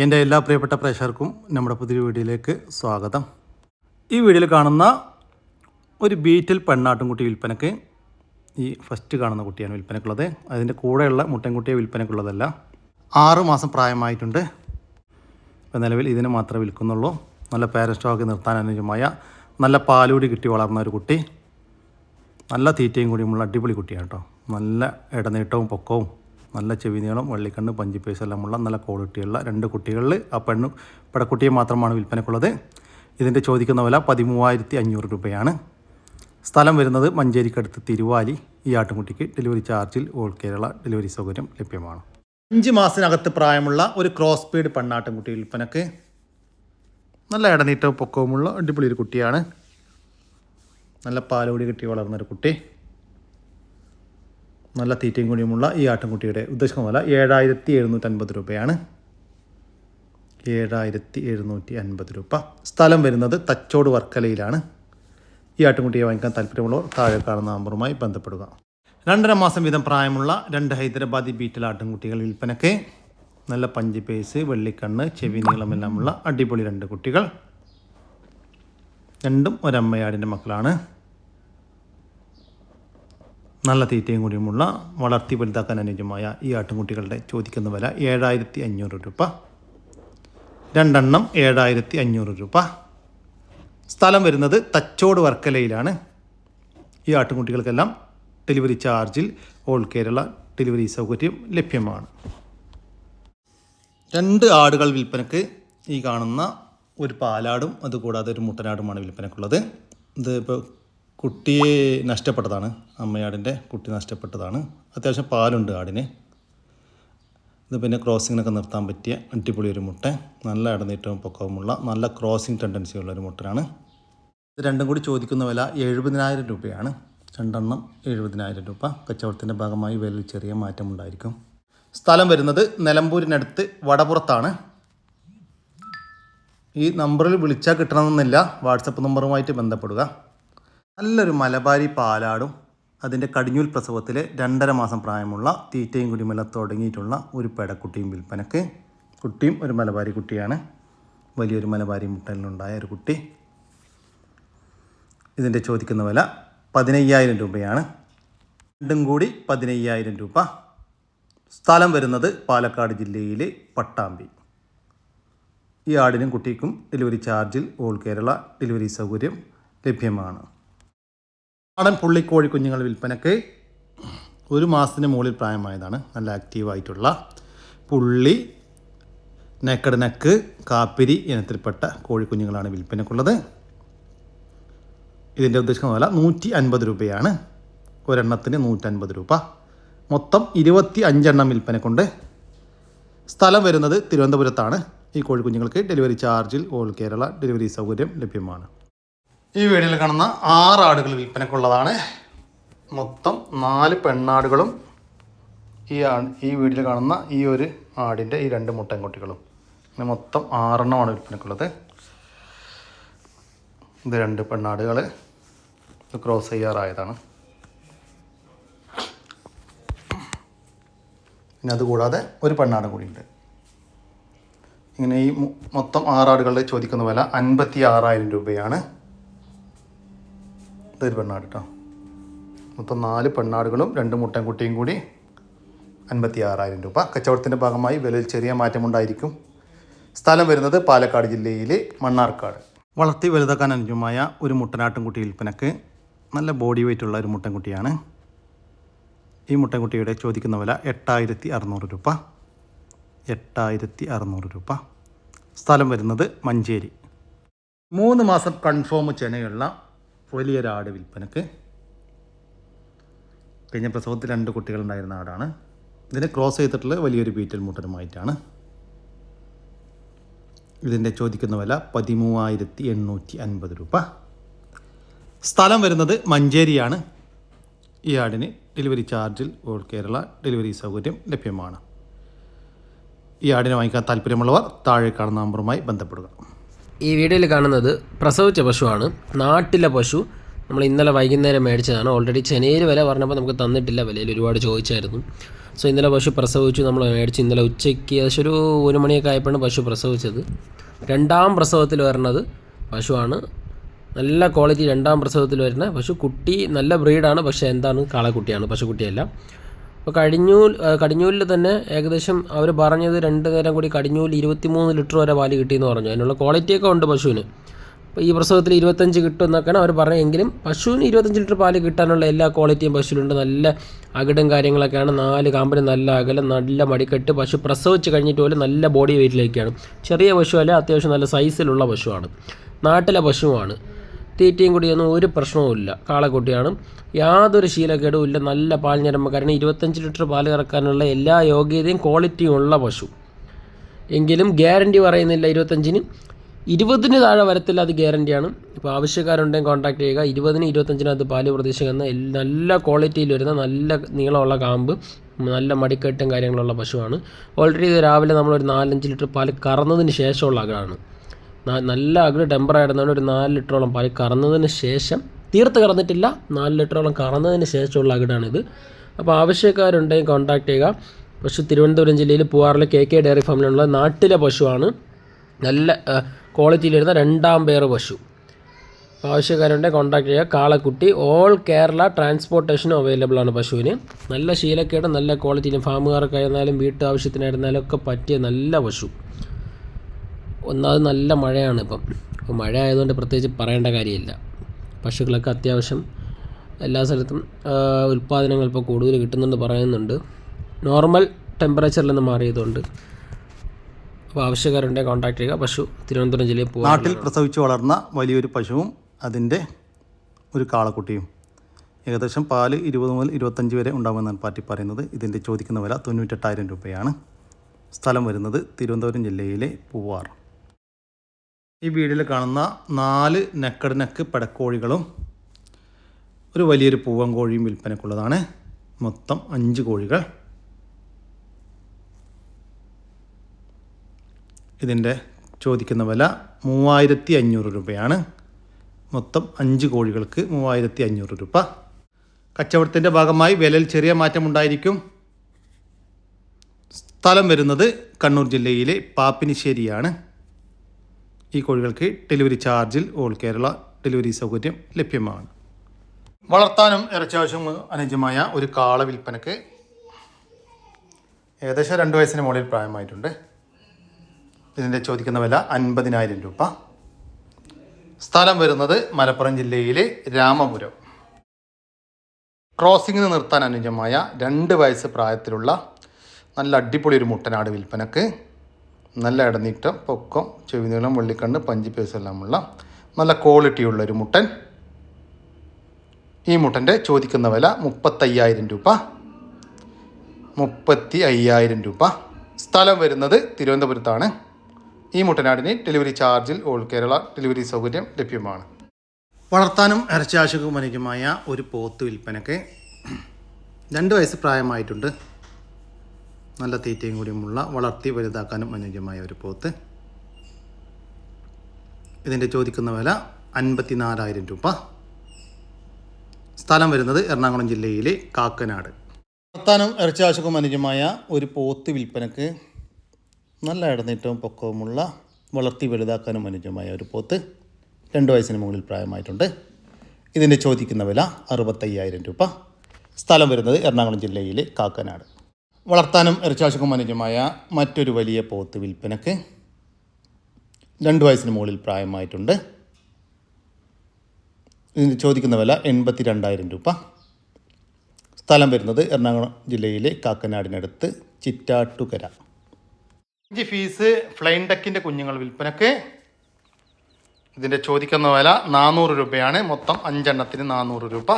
എൻ്റെ എല്ലാ പ്രിയപ്പെട്ട പ്രേക്ഷകർക്കും നമ്മുടെ പുതിയ വീഡിയോയിലേക്ക് സ്വാഗതം. ഈ വീഡിയോയിൽ കാണുന്ന ഒരു ബീറ്റൽ പെണ്ണാട്ടുംകുട്ടി വിൽപ്പനക്ക്. ഈ ഫസ്റ്റ് കാണുന്ന കുട്ടിയാണ് വിൽപ്പനക്കുള്ളത്. അതിൻ്റെ കൂടെയുള്ള മുട്ടൻകുട്ടിയെ വിൽപ്പനക്കുള്ളതല്ല. 6 മാസം പ്രായമായിട്ടുണ്ട്. ഇപ്പോൾ നിലവിൽ ഇതിനെ മാത്രമേ വിൽക്കുന്നുള്ളൂ. നല്ല പാരസ്റ്റോക്ക് നിർത്താൻ അനുയോജ്യമായ നല്ല പാലൂടി കിട്ടി വളർന്ന ഒരു കുട്ടി. നല്ല തീറ്റയും കൂടിയുമുള്ള അടിപൊളി കുട്ടിയാണ് കേട്ടോ. നല്ല ഇടനീട്ടവും പൊക്കവും നല്ല ചെവിനീളം വെള്ളിക്കണ്ണ് പഞ്ചിപ്പേസ് എല്ലാമുള്ള നല്ല ക്വാളിറ്റിയുള്ള 2 കുട്ടികളിൽ ആ പെടക്കുട്ടിയെ മാത്രമാണ് വിൽപ്പനക്കുള്ളത്. ഇതിൻ്റെ ചോദിക്കുന്ന വില 13,500 രൂപയാണ്. സ്ഥലം വരുന്നത് മഞ്ചേരിക്കടുത്ത് തിരുവാലി. ഈ ആട്ടുംകുട്ടിക്ക് ഡെലിവറി ചാർജിൽ ഓൾ കേരള ഡെലിവറി സൗകര്യം ലഭ്യമാണ്. 5 മാസത്തിനകത്ത് പ്രായമുള്ള ഒരു ക്രോസ് ബീഡ് പെണ്ണാട്ടുംകുട്ടി വിൽപ്പനക്ക്. നല്ല ഇടനീട്ടവും പൊക്കവുമുള്ള അടിപൊളി ഒരു കുട്ടിയാണ്. നല്ല പാലോടി കിട്ടി വളർന്നൊരു കുട്ടി. നല്ല തീറ്റയും കൂടിയുമുള്ള ഈ ആട്ടിൻകുട്ടിയുടെ ഉദ്ദേശിക്കുന്ന വില 7,750 രൂപയാണ്. 7,750 രൂപ. സ്ഥലം വരുന്നത് തച്ചോട് വർക്കലയിലാണ്. ഈ ആട്ടിൻകുട്ടിയെ വാങ്ങിക്കാൻ താല്പര്യമുള്ളവർ താഴെ കാണുന്ന നമ്പറുമായി ബന്ധപ്പെടുക. 2.5 മാസം വീതം പ്രായമുള്ള 2 ഹൈദരാബാദി ബീറ്റൽ ആട്ടിൻകുട്ടികൾ വിൽപ്പനയ്ക്ക്. നല്ല പഞ്ചിപ്പേസ് വെള്ളിക്കണ്ണ് ചെവി നീളമെല്ലാമുള്ള അടിപൊളി 2 കുട്ടികൾ. രണ്ടും ഒരമ്മയാടിൻ്റെ മക്കളാണ്. നല്ല തീറ്റയും കൂടിയുമുള്ള വളർത്തി വലുതാക്കാൻ അനുയോജ്യമായ ഈ ആട്ടിൻകുട്ടികളുടെ ചോദിക്കുന്ന വില 7,500 രൂപ. 2 എണ്ണം 7,500 രൂപ. സ്ഥലം വരുന്നത് തച്ചോട് വർക്കലയിലാണ്. ഈ ആട്ടിൻകുട്ടികൾക്കെല്ലാം ഡെലിവറി ചാർജിൽ ഓൾ കേരള ഡെലിവറി സൗകര്യം ലഭ്യമാണ്. 2 ആടുകൾ വിൽപ്പനക്ക്. ഈ കാണുന്ന ഒരു പാലാടും അതുകൂടാതെ ഒരു മുട്ടനാടുമാണ് വിൽപ്പനക്കുള്ളത്. ഇത് ഇപ്പോൾ കുട്ടിയെ നഷ്ടപ്പെട്ടതാണ്. അമ്മയാടിൻ്റെ കുട്ടി നഷ്ടപ്പെട്ടതാണ്. അത്യാവശ്യം പാലുണ്ട് ആടിന്. ഇത് പിന്നെ ക്രോസിങ്ങിനൊക്കെ നിർത്താൻ പറ്റിയ അടിപൊളി ഒരു മുട്ട. നല്ല ഇടനീട്ടവും പൊക്കവുമുള്ള നല്ല ക്രോസിങ് ടെൻഡൻസി ഉള്ളൊരു മുട്ടനാണ്. ഇത് രണ്ടും കൂടി ചോദിക്കുന്ന വില 70,000 രൂപയാണ്. 2 എണ്ണം 70,000 രൂപ. കച്ചവടത്തിൻ്റെ ഭാഗമായി വിലയിൽ ചെറിയ മാറ്റമുണ്ടായിരിക്കും. സ്ഥലം വരുന്നത് നിലമ്പൂരിനടുത്ത് വടപുറത്താണ്. ഈ നമ്പറിൽ വിളിച്ചാൽ കിട്ടണമെന്നില്ല. വാട്സപ്പ് നമ്പറുമായിട്ട് ബന്ധപ്പെടുക. നല്ലൊരു മലബാരി പാലാടും അതിൻ്റെ കടിഞ്ഞൂൽ പ്രസവത്തിൽ 2.5 മാസം പ്രായമുള്ള തീറ്റയും കുടിമെല്ലാം തുടങ്ങിയിട്ടുള്ള ഒരു പെടക്കുട്ടിയും വിൽപ്പനക്ക്. കുട്ടിയും ഒരു മലബാരി കുട്ടിയാണ്. വലിയൊരു മലബാരി മുട്ടലിനുണ്ടായ ഒരു കുട്ടി. ഇതിൻ്റെ ചോദിക്കുന്ന വില 15,000 രൂപയാണ്. രണ്ടും കൂടി 15,000 രൂപ. സ്ഥലം വരുന്നത് പാലക്കാട് ജില്ലയിലെ പട്ടാമ്പി. ഈ ആടിനും കുട്ടിക്കും ഡെലിവറി ചാർജിൽ ഓൾ കേരള ഡെലിവറി സൗകര്യം ലഭ്യമാണ്. നാടൻ പുള്ളിക്കോഴി കുഞ്ഞുങ്ങൾ വിൽപ്പനക്ക്. 1 മാസത്തിന് മുകളിൽ പ്രായമായതാണ്. നല്ല ആക്റ്റീവായിട്ടുള്ള പുള്ളി, നെക്കട് നെക്ക്, കാപ്പിരി ഇനത്തിൽപ്പെട്ട കോഴിക്കുഞ്ഞുങ്ങളാണ് വിൽപ്പനക്കുള്ളത്. ഇതിൻ്റെ ഉദ്ദേശിക്കുന്ന വില 150 രൂപയാണ്. ഒരെണ്ണത്തിന് 150 രൂപ. മൊത്തം 25 എണ്ണം വിൽപ്പനക്കുണ്ട്. സ്ഥലം വരുന്നത് തിരുവനന്തപുരത്താണ്. ഈ കോഴിക്കുഞ്ഞുങ്ങൾക്ക് ഡെലിവറി ചാർജിൽ ഓൾ കേരള ഡെലിവറി സൗകര്യം ലഭ്യമാണ്. ഈ വീഡിയോയിൽ കാണുന്ന 6 ആടുകൾ വിൽപ്പനക്കുള്ളതാണ്. മൊത്തം 4 പെണ്ണാടുകളും ഈ വീഡിയോയിൽ കാണുന്ന ഈ ഒരു ആടിൻ്റെ ഈ 2 മുട്ടൻകുട്ടികളും. പിന്നെ മൊത്തം 6 എണ്ണമാണ് വിൽപ്പനക്കുള്ളത്. ഇത് 2 പെണ്ണാടുകൾ ക്രോസ് ചെയ്യാറായതാണ്. പിന്നെ അതുകൂടാതെ ഒരു പെണ്ണാടും കൂടിയുണ്ട്. ഇങ്ങനെ ഈ മൊത്തം 6 ആടുകളുടെ ചോദിക്കുന്ന വില 56,000 രൂപയാണ്. ഇതൊരു പെണ്ണാട് കേട്ടോ. മൊത്തം 4 പെണ്ണാടുകളും 2 മുട്ടൻകുട്ടിയും കൂടി 56,000 രൂപ. കച്ചവടത്തിൻ്റെ ഭാഗമായി വിലയിൽ ചെറിയ മാറ്റമുണ്ടായിരിക്കും. സ്ഥലം വരുന്നത് പാലക്കാട് ജില്ലയിലെ മണ്ണാർക്കാട്. വളർത്തി വലുതാക്കാൻ അനുയോജ്യമായ ഒരു മുട്ടനാട്ടുംകുട്ടി വിൽപ്പനക്ക്. നല്ല ബോഡി വെയ്റ്റുള്ള ഒരു മുട്ടൻകുട്ടിയാണ്. ഈ മുട്ടൻകുട്ടിയുടെ ചോദിക്കുന്ന വില 8,600 രൂപ. 8,600 രൂപ. സ്ഥലം വരുന്നത് മഞ്ചേരി. 3 മാസം കൺഫേം ചെനയുള്ള വലിയൊരാട് വിൽപ്പനക്ക്. കഴിഞ്ഞ പ്രസവത്തിൽ 2 കുട്ടികളുണ്ടായിരുന്ന ആടാണ്. ഇതിനെ ക്രോസ് ചെയ്തിട്ടുള്ള വലിയൊരു ബീറ്റൽ മുട്ടനുമായിട്ടാണ്. ഇതിൻ്റെ ചോദിക്കുന്ന വില 13,850 രൂപ. സ്ഥലം വരുന്നത് മഞ്ചേരിയാണ്. ഈ ആടിന് ഡെലിവറി ചാർജിൽ ഓൾ കേരള ഡെലിവറി സൗകര്യം ലഭ്യമാണ്. ഈ ആടിനെ വാങ്ങിക്കാൻ താല്പര്യമുള്ളവർ താഴെ കാണുന്ന നമ്പറുമായി ബന്ധപ്പെടുക. ഈ വീഡിയോയിൽ കാണുന്നത് പ്രസവിച്ച പശുവാണ്. നാട്ടിലെ പശു. നമ്മൾ ഇന്നലെ വൈകുന്നേരം മേടിച്ചതാണ്. ഓൾറെഡി ചെനയിൽ വില പറഞ്ഞപ്പോൾ നമുക്ക് തന്നിട്ടില്ല. വിലയിൽ ഒരുപാട് ചോദിച്ചായിരുന്നു. സോ ഇന്നലെ പശു പ്രസവിച്ചു. നമ്മൾ മേടിച്ച് ഇന്നലെ ഉച്ചയ്ക്ക് ഏകദേശം ഒരു 1 മണിയൊക്കെ ആയപ്പോഴാണ് പശു പ്രസവിച്ചത്. 2ാം പ്രസവത്തിൽ വരുന്നത് പശുവാണ്. നല്ല ക്വാളിറ്റി 2ാം പ്രസവത്തിൽ വരുന്ന പശു. കുട്ടി നല്ല ബ്രീഡാണ്, പക്ഷേ എന്താണ് കാളക്കുട്ടിയാണ്, പശുക്കുട്ടിയല്ല. അപ്പോൾ കടിഞ്ഞൂലിൽ തന്നെ ഏകദേശം അവർ പറഞ്ഞത് 2 നേരം കൂടി കടിഞ്ഞൂൽ 23 ലിറ്റർ വരെ പാല് കിട്ടിയെന്ന് പറഞ്ഞു. അതിനുള്ള ക്വാളിറ്റിയൊക്കെ ഉണ്ട് പശുവിന്. അപ്പോൾ ഈ പ്രസവത്തിൽ 25 കിട്ടുമെന്നൊക്കെയാണ് അവർ പറഞ്ഞെങ്കിലും പശുവിന് 25 ലിറ്റർ പാല് കിട്ടാനുള്ള എല്ലാ ക്വാളിറ്റിയും പശുവിലുണ്ട്. നല്ല അകിടും കാര്യങ്ങളൊക്കെയാണ്. 4 കാമ്പിന് നല്ല അകലം, നല്ല മടിക്കെട്ട്. പശു പ്രസവിച്ച് കഴിഞ്ഞിട്ട് പോലും നല്ല ബോഡി വെയിറ്റിലേക്കാണ്. ചെറിയ പശുവല്ല, അത്യാവശ്യം നല്ല സൈസിലുള്ള പശുവാണ്. നാട്ടിലെ പശുവാണ്. തീറ്റയും കൂടിയൊന്നും ഒരു പ്രശ്നവുമില്ല. കാളക്കുട്ടിയാണ്. യാതൊരു ശീലക്കേടും ഇല്ല. നല്ല പാൽ ഞരമ്പക്കാരന് 25 ലിറ്റർ പാൽ കറക്കാനുള്ള എല്ലാ യോഗ്യതയും ക്വാളിറ്റിയും ഉള്ള പശു. എങ്കിലും ഗ്യാരണ്ടി പറയുന്നില്ല 25-ന്. 20-ന് താഴെ വരത്തില്ല, അത് ഗ്യാരണ്ടിയാണ്. ഇപ്പോൾ ആവശ്യക്കാരുണ്ടെങ്കിൽ കോൺടാക്ട് ചെയ്യുക. 20-ന് 25-നകത്ത് പാല് പ്രതീക്ഷിക്കുന്ന നല്ല ക്വാളിറ്റിയിൽ വരുന്ന നല്ല നീളമുള്ള കാമ്പ്, നല്ല മടിക്കെട്ടും കാര്യങ്ങളുള്ള പശുവാണ്. ഓൾറെഡി ഇത് രാവിലെ നമ്മളൊരു 4-5 ലിറ്റർ പാല് കറന്നതിന് ശേഷമുള്ള അകടാണ്. നല്ല അകട് ടെമ്പറായിരുന്നാണ്. ഒരു 4 ലിറ്ററോളം പാല് കറന്നതിന് ശേഷം, തീർത്ത് കറന്നിട്ടില്ല, 4 ലിറ്ററോളം കറന്നതിന് ശേഷമുള്ള അകടാണിത്. അപ്പോൾ ആവശ്യക്കാരുണ്ടെങ്കിൽ കോൺടാക്ട് ചെയ്യുക. പശു തിരുവനന്തപുരം ജില്ലയിൽ പൂവാറിലെ KK ഡയറി ഫാമിലുള്ള നാട്ടിലെ പശുവാണ്. നല്ല ക്വാളിറ്റിയിൽ വരുന്ന 2ാം പേർ പശു. ആവശ്യക്കാരുണ്ടെങ്കിൽ കോൺടാക്ട് ചെയ്യുക. കാളക്കുട്ടി. ഓൾ കേരള ട്രാൻസ്പോർട്ടേഷനും അവൈലബിൾ ആണ് പശുവിന്. നല്ല ശീലക്കേട്, നല്ല ക്വാളിറ്റിയിലും ഫാമുകാർക്കായിരുന്നാലും വീട്ടാവശ്യത്തിനായിരുന്നാലും ഒക്കെ പറ്റിയ നല്ല പശു. ഒന്നാമത് നല്ല മഴയാണ് ഇപ്പം. അപ്പോൾ മഴ ആയതുകൊണ്ട് പ്രത്യേകിച്ച് പറയേണ്ട കാര്യമില്ല. പശുക്കളൊക്കെ അത്യാവശ്യം എല്ലാ സ്ഥലത്തും ഉൽപ്പാദനങ്ങൾ ഇപ്പോൾ കൂടുതൽ കിട്ടുന്നുണ്ട് പറയുന്നുണ്ട്. നോർമൽ ടെമ്പറേച്ചറിൽ നിന്ന് മാറിയതുകൊണ്ട്. അപ്പോൾ ആവശ്യക്കാരുണ്ടെങ്കിൽ കോൺടാക്ട് ചെയ്യുക. പശു തിരുവനന്തപുരം ജില്ലയിൽ പോകും. നാട്ടിൽ പ്രസവിച്ച് വളർന്ന വലിയൊരു പശുവും അതിൻ്റെ ഒരു കാളക്കുട്ടിയും. ഏകദേശം പാല് 20 മുതൽ 25 വരെ ഉണ്ടാകുമെന്നാണ് പാർട്ടി പറയുന്നത്. ഇതിൻ്റെ ചോദിക്കുന്ന വില 98,000 രൂപയാണ്. സ്ഥലം വരുന്നത് തിരുവനന്തപുരം ജില്ലയിലെ പൂവാർ. ഈ വീഡിയോയിൽ കാണുന്ന 4 നെക്ക് പടക്കോഴികളും ഒരു വലിയൊരു പൂവൻ കോഴിയും വിൽപ്പനക്കുള്ളതാണ്. മൊത്തം 5 കോഴികൾ. ഇതിൻ്റെ ചോദിക്കുന്ന വില 3,500 രൂപയാണ്. മൊത്തം 5 കോഴികൾക്ക് 3,500 രൂപ. കച്ചവടത്തിൻ്റെ ഭാഗമായി വിലയിൽ ചെറിയ മാറ്റമുണ്ടായിരിക്കും. സ്ഥലം വരുന്നത് കണ്ണൂർ ജില്ലയിലെ പാപ്പിനിശ്ശേരിയാണ്. ഈ കോഴികൾക്ക് ഡെലിവറി ചാർജിൽ ഓൾ കേരള ഡെലിവറി സൗകര്യം ലഭ്യമാണ്. വളർത്താനും ഇറച്ചാവശ്യം അനുയോജ്യമായ ഒരു കാള വിൽപ്പനക്ക് ഏകദേശം 2 വയസ്സിന് മുകളിൽ പ്രായമായിട്ടുണ്ട്. ഇതിൻ്റെ ചോദിക്കുന്ന വില 50,000 രൂപ. സ്ഥലം വരുന്നത് മലപ്പുറം ജില്ലയിലെ രാമപുരം. ക്രോസിങ്ങിന് നിർത്താൻ അനുയോജ്യമായ 2 വയസ്സ് പ്രായത്തിലുള്ള നല്ല അടിപൊളി ഒരു മുട്ടനാട് വിൽപ്പനക്ക്. നല്ല ഇടനീട്ടം, പൊക്കം, ചെവിനീളം, വെള്ളിക്കണ്ണ്, പഞ്ചി പേസെല്ലാമുള്ള നല്ല ക്വാളിറ്റിയുള്ള ഒരു മുട്ടൻ. ഈ മുട്ടൻ്റെ ചോദിക്കുന്ന വില 35,000 രൂപ. 35,000 രൂപ. സ്ഥലം വരുന്നത് തിരുവനന്തപുരത്താണ്. ഈ മുട്ടനാടിന് ഡെലിവറി ചാർജിൽ ഓൾ കേരള ഡെലിവറി സൗകര്യം ലഭ്യമാണ്. വളർത്താനും ഇറച്ചിയാവശ്യക്കും അനുയോജ്യമായ ഒരു പോത്ത് വിൽപ്പനക്ക് 2 വയസ്സ് പ്രായമായിട്ടുണ്ട്. നല്ല തീറ്റയും കൂടിയുമുള്ള വളർത്തി വലുതാക്കാനും അനുയോജ്യമായ ഒരു പോത്ത്. ഇതിൻ്റെ ചോദിക്കുന്ന വില 54,000 രൂപ. സ്ഥലം വരുന്നത് എറണാകുളം ജില്ലയിലെ കാക്കനാട്. വളർത്താനും ഇറച്ചിയാവശ്യക്കും അനുയോജ്യമായ ഒരു പോത്ത് വിൽപ്പനക്ക് നല്ല ഇടനീട്ടവും പൊക്കവുമുള്ള വളർത്തി വലുതാക്കാനും അനുയോജ്യമായ ഒരു പോത്ത്. 2 വയസ്സിന് മുകളിൽ പ്രായമായിട്ടുണ്ട്. ഇതിൻ്റെ ചോദിക്കുന്ന വില 65,000 രൂപ. സ്ഥലം വരുന്നത് എറണാകുളം ജില്ലയിലെ കാക്കനാട്. വളർത്താനും ഇറച്ചിയാവശ്യക്കും അനുയോജ്യമായ മറ്റൊരു വലിയ പോത്ത് വിൽപ്പനക്ക് 2 വയസ്സിന് മുകളിൽ പ്രായമായിട്ടുണ്ട്. ഇതിന് ചോദിക്കുന്ന വില 82,000 രൂപ. സ്ഥലം വരുന്നത് എറണാകുളം ജില്ലയിലെ കാക്കനാടിനടുത്ത് ചിറ്റാട്ടുകര. 5 ഫീസ് ഫ്ലൈൻ ഡക്കിൻ്റെ കുഞ്ഞുങ്ങൾ വിൽപ്പനക്ക്. ഇതിൻ്റെ ചോദിക്കുന്ന വില 400 രൂപയാണ്. മൊത്തം 5 എണ്ണത്തിന് 400 രൂപ.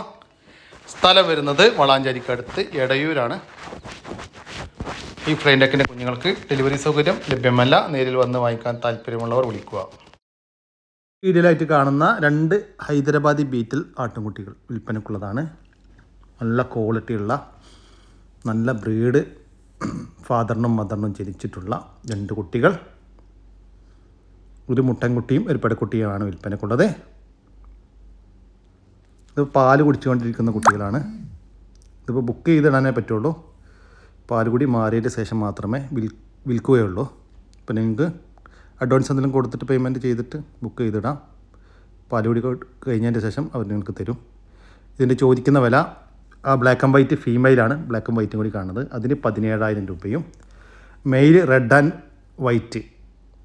സ്ഥലം വരുന്നത് വളാഞ്ചേരിക്കടുത്ത് എടയൂരാണ്. ഈ ഫ്ലൈൻ ഡക്കിൻ്റെ കുഞ്ഞുങ്ങൾക്ക് ഡെലിവറി സൗകര്യം ലഭ്യമല്ല. നേരിൽ വന്ന് വാങ്ങിക്കാൻ താല്പര്യമുള്ളവർ വിളിക്കുക. വീഡിയോയിലായിട്ട് കാണുന്ന 2 ഹൈദരാബാദി ബീറ്റിൽ ആട്ടുംകുട്ടികൾ വിൽപ്പനക്കുള്ളതാണ്. നല്ല ക്വാളിറ്റിയുള്ള നല്ല ബ്രീഡ് ഫാദറിനും മദറിനും ജനിച്ചിട്ടുള്ള 2 കുട്ടികൾ. ഒരു മുട്ടൻകുട്ടിയും ഒരു പെടക്കുട്ടിയുമാണ് വിൽപ്പനക്കുള്ളത്. ഇത് പാല് കുടിച്ചുകൊണ്ടിരിക്കുന്ന കുട്ടികളാണ്. ഇതിപ്പോൾ ബുക്ക് ചെയ്തിടാനേ പറ്റുള്ളൂ. പാലുകൂടി മാറിയതിന് ശേഷം മാത്രമേ വിൽക്കുകയുള്ളൂ. അപ്പോൾ നിങ്ങൾക്ക് അഡ്വാൻസ് എന്തെങ്കിലും കൊടുത്തിട്ട് പേയ്മെൻറ്റ് ചെയ്തിട്ട് ബുക്ക് ചെയ്തിടാം. പാലുകൂടി കഴിഞ്ഞതിൻ്റെ ശേഷം അവർ നിങ്ങൾക്ക് തരും. ഇതിൻ്റെ ചോദിക്കുന്ന വില ആ ബ്ലാക്ക് ആൻഡ് വൈറ്റ് ഫീമെയിലാണ്, ബ്ലാക്ക് ആൻഡ് വൈറ്റും കൂടി കാണുന്നത്, അതിന് 17,000 രൂപയും മെയിൽ റെഡ് ആൻഡ് വൈറ്റ്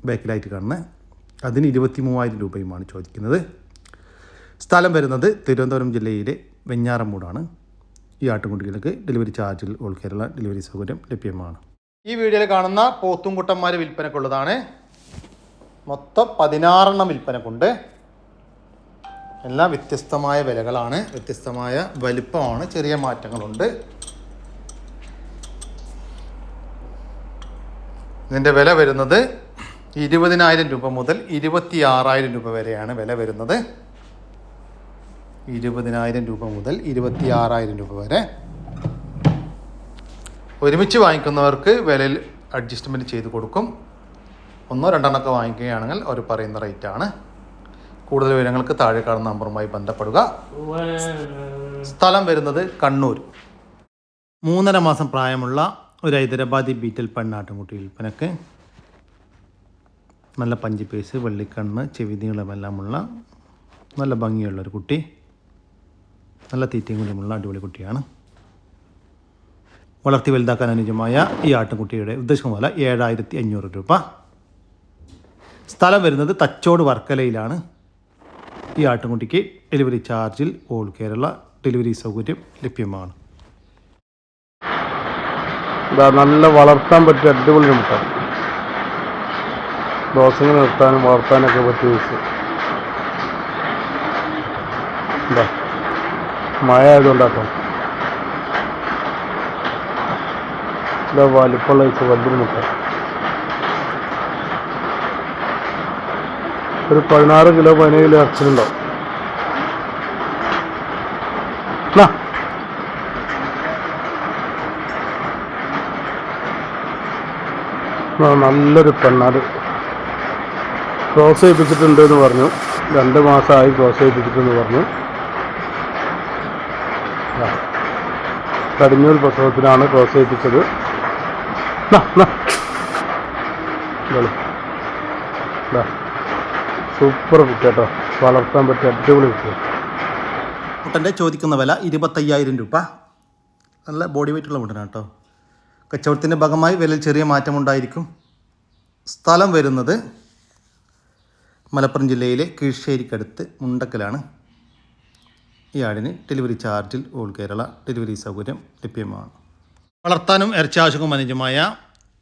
ബാക്കിലായിട്ട് കാണുന്നത് അതിന് 23,000 രൂപയുമാണ് ചോദിക്കുന്നത്. സ്ഥലം വരുന്നത് തിരുവനന്തപുരം ജില്ലയിലെ വെഞ്ഞാറമൂടാണ്. ഈ ആട്ടുംകുട്ടികൾക്ക് ഡെലിവറി ചാർജിൽ ഓൾ കേരള ഡെലിവറി സൗകര്യം ലഭ്യമാണ്. ഈ വീഡിയോയിൽ കാണുന്ന പോത്തുംകുട്ടന്മാർ വിൽപ്പനക്കുള്ളതാണ്. മൊത്തം 16 വിൽപ്പനക്കുണ്ട്. എല്ലാം വ്യത്യസ്തമായ വിലകളാണ്, വ്യത്യസ്തമായ വലിപ്പമാണ്, ചെറിയ മാറ്റങ്ങളുണ്ട്. ഇതിൻ്റെ വില വരുന്നത് 20,000 രൂപ മുതൽ 26,000 രൂപ വരെയാണ് വില വരുന്നത്. 20,000 രൂപ മുതൽ 26,000 രൂപ വരെ. ഒരുമിച്ച് വാങ്ങിക്കുന്നവർക്ക് വിലയിൽ അഡ്ജസ്റ്റ്മെൻറ്റ് ചെയ്ത് കൊടുക്കും. 1-2 ഒക്കെ വാങ്ങിക്കുകയാണെങ്കിൽ അവർ പറയുന്ന റേറ്റാണ്. കൂടുതൽ വിവരങ്ങൾക്ക് താഴെ കാണുന്ന നമ്പറുമായി ബന്ധപ്പെടുക. സ്ഥലം വരുന്നത് കണ്ണൂർ. 3.5 മാസം പ്രായമുള്ള ഒരു ഹൈദരാബാദി ബീറ്റൽ പെണ്ണാട്ടുംകുട്ടി വിൽപ്പനക്ക്. നല്ല പഞ്ചി പേസ്, വെള്ളിക്കണ്ണ്, ചെവി നീളമെല്ലാമുള്ള നല്ല ഭംഗിയുള്ളൊരു കുട്ടി. നല്ല തീറ്റയും കൂടിയുമുള്ള അടിപൊളി കുട്ടിയാണ്. വളർത്തി വലുതാക്കാൻ അനുയോജ്യമായ ഈ ആട്ടുംകുട്ടിയുടെ ഉദ്ദേശം വില 7,500 രൂപ. സ്ഥലം വരുന്നത് തച്ചോട് വർക്കലയിലാണ്. ഈ ആട്ടുംകുട്ടിക്ക് ഡെലിവറി ചാർജിൽ ഓൾ കേരള ഡെലിവറി സൗകര്യം ലഭ്യമാണ്. നല്ല വളർത്താൻ പറ്റിയ അടിപൊളി മുട്ട. ദോശങ്ങൾ നിർത്താനും വളർത്താനൊക്കെ പറ്റിയ പീസ്. എന്താ മഴ ആയതുകൊണ്ടാട്ടോ. ഇതാ വലിപ്പമുള്ള പീസ്, വലിയൊരു മുട്ട. ഒരു 16 കിലോ 17 കിലോ ഇറച്ചിലുണ്ടാവും. നല്ലൊരു പെണ്ണാട് ക്രോസ് ചെയ്യിപ്പിച്ചിട്ടുണ്ട് എന്ന് പറഞ്ഞു. 2 മാസമായി ക്രോസ് ചെയ്യിപ്പിച്ചിട്ടെന്ന് പറഞ്ഞു. കടിഞ്ഞൂൽ പ്രസവത്തിനാണ് ക്രോസ് ചെയ്യിപ്പിച്ചത്. സൂപ്പർ കുട്ടി കേട്ടോ, വളർത്താൻ പറ്റിയ അടിപൊളി കുട്ടി. മുട്ടൻ്റെ ചോദിക്കുന്ന വില 25,000 രൂപ. നല്ല ബോഡി വെയ്റ്റുള്ള മുട്ടനാണ് കേട്ടോ. കച്ചവടത്തിൻ്റെ ഭാഗമായി വിലയിൽ ചെറിയ മാറ്റമുണ്ടായിരിക്കും. സ്ഥലം വരുന്നത് മലപ്പുറം ജില്ലയിലെ കീഴ്ശ്ശേരിക്കടുത്ത് മുണ്ടക്കലാണ്. ഈ ആടിന് ഡെലിവറി ചാർജിൽ ഓൾ കേരള ഡെലിവറി സൗകര്യം ലഭ്യമാണ്. വളർത്താനും ഇറച്ചി ആവശ്യവും അനുയോജ്യമായ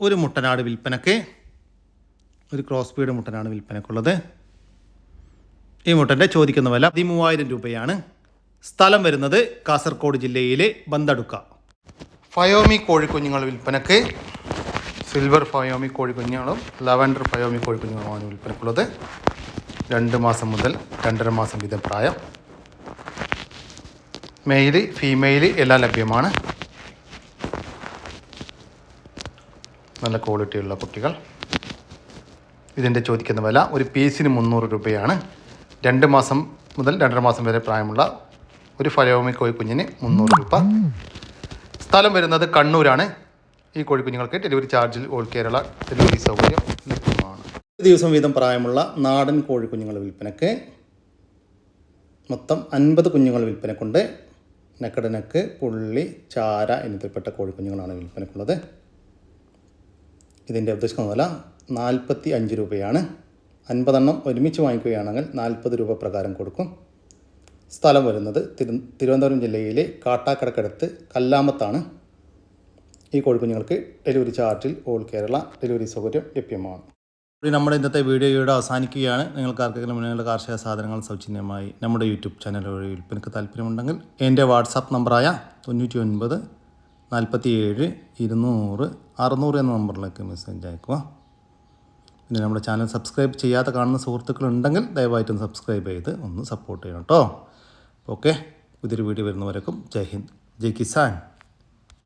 ഒരു മുട്ടനാട് വിൽപ്പനക്ക്. ഒരു ക്രോസ് ബീഡ് മുട്ടനാണ് വിൽപ്പനക്കുള്ളത്. ഈ മുട്ടൻ്റെ ചോദിക്കുന്ന വില 13,000 രൂപയാണ്. സ്ഥലം വരുന്നത് കാസർഗോഡ് ജില്ലയിലെ ബന്തടുക്ക. ഫയോമി കോഴിക്കുഞ്ഞുങ്ങൾ വിൽപ്പനക്ക്. സിൽവർ ഫയോമി കോഴിക്കുഞ്ഞുങ്ങളും ലവൻഡർ ഫയോമി കോഴിക്കുഞ്ഞുങ്ങളുമാണ് വിൽപ്പനക്കുള്ളത്. 2 മാസം മുതൽ 2.5 മാസം വീതം പ്രായം. മെയില് ഫീമെയില് എല്ലാം ലഭ്യമാണ്. നല്ല ക്വാളിറ്റിയുള്ള കുട്ടികൾ. ഇതിൻ്റെ ചോദിക്കുന്ന വില ഒരു പീസിന് 300 രൂപയാണ്. 2 മാസം മുതൽ 2.5 മാസം വരെ പ്രായമുള്ള ഒരു ഫയോമി കോഴിക്കുഞ്ഞിന് 300 രൂപ. സ്ഥലം വരുന്നത് കണ്ണൂരാണ്. ഈ കോഴിക്കുഞ്ഞുങ്ങൾക്ക് ഡെലിവറി ചാർജിൽ ഓൾ കേരള ഡെലിവറി സൗകര്യം ലഭ്യമാണ്. 1 ദിവസം വീതം പ്രായമുള്ള നാടൻ കോഴിക്കുഞ്ഞുങ്ങൾ വിൽപ്പനക്ക്. മൊത്തം 50 കുഞ്ഞുങ്ങൾ വിൽപ്പനക്കുണ്ട്. നെക്കടനക്ക്, പുള്ളി, ചാര എന്നിവയിൽപ്പെട്ട കോഴിക്കുഞ്ഞുങ്ങളാണ് വിൽപ്പനക്കുള്ളത്. ഇതിൻ്റെ ഉദ്ദേശിക്കുന്ന വില 45 രൂപയാണ്. 50 എണ്ണം ഒരുമിച്ച് വാങ്ങിക്കുകയാണെങ്കിൽ 40 രൂപ പ്രകാരം കൊടുക്കും. സ്ഥലം വരുന്നത് തിരുവനന്തപുരം ജില്ലയിലെ കാട്ടാക്കടക്കടുത്ത് കല്ലാമത്താണ്. ഈ കോഴിക്കുഞ്ഞുങ്ങൾക്ക് ഡെലിവറി ചാർജിൽ ഓൾ കേരള ഡെലിവറി സൗകര്യം ലഭ്യമാണ്. നമ്മുടെ ഇന്നത്തെ വീഡിയോയുടെ അവസാനിക്കുകയാണ്. നിങ്ങൾക്ക് ആർക്കെങ്കിലും നിങ്ങളുടെ കാർഷിക സാധനങ്ങൾ സൗജന്യമായി നമ്മുടെ യൂട്യൂബ് ചാനൽ വഴി വിൽപ്പനയ്ക്ക് താല്പര്യമുണ്ടെങ്കിൽ എൻ്റെ വാട്സാപ്പ് നമ്പറായ 99 47 200 600 എന്ന നമ്പറിലേക്ക് മെസ്സേജ് അയക്കുക. പിന്നെ നമ്മുടെ ചാനൽ സബ്സ്ക്രൈബ് ചെയ്യാതെ കാണുന്ന സുഹൃത്തുക്കളുണ്ടെങ്കിൽ ദയവായിട്ടും സബ്സ്ക്രൈബ് ചെയ്ത് ഒന്ന് സപ്പോർട്ട് ചെയ്യണം കേട്ടോ. ഓക്കെ, പുതിയൊരു വീഡിയോ വരുന്നവരേക്കും ജയ് ഹിന്ദ്, ജയ് കിസാൻ.